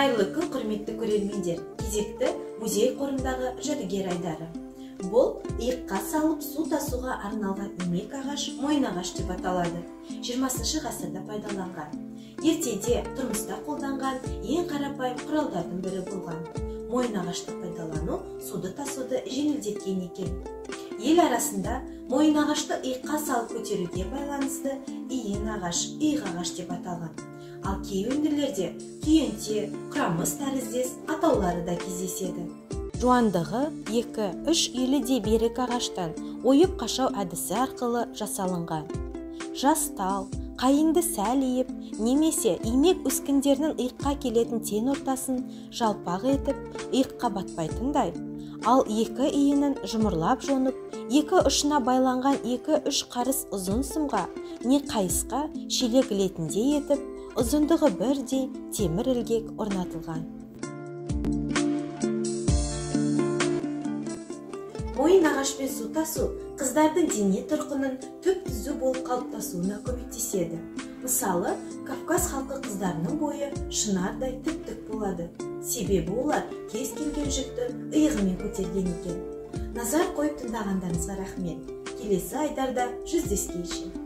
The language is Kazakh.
Қайырлы күн, құрметті көрермендер. Кезекті музей қорындағы жәдігер айдары. Бұл иыққа салып су тасуға арналған имек ағаш, мойын ағаш деп аталады. 20 ғасырда пайдаланған. Ертеде тұрмыста қолданған ең қарапайым құралдардың бірі болған. Мойын ағашты пайдалану суды тасуды жеңілдеткен екен. Ел арасында мойын ағашты иыққа салып көтеруге байланысты иен ағаш, иық ағаш деп аталған. Ал кей өңірлерде күйенте, құрамыс тәріздес атаулары да кездеседі. Жуандығы 2-3 еліде берік ағаштан ойып қашау әдісі арқылы жасалынған. Жастал, қайыңды сәл иіп, немесе имек өскіндерінің иыққа келетін тең ортасын жалпақ етіп, иыққа батпайтындай. Ал екі иінін жұмырлап жонып, екі ұшына байланған 2-3 қарыс ұзын сымға не қайысқа шелегілетіндей етіп, ұзындығы бірдей темір ілгек орнатылған. Мойын ағашпен су тасу қыздардың дене тұрқының түп-түзу болып қалыптасуына көмектеседі. Мысалы, Кавказ халқы қыздарының бойы шынардай тіп-тік болады. Себебі олар кез келген жүкті иығымен көтерген екен. Назар қойып тыңдағандарыңызға рахмет. Келесі айдарда жүздескенше.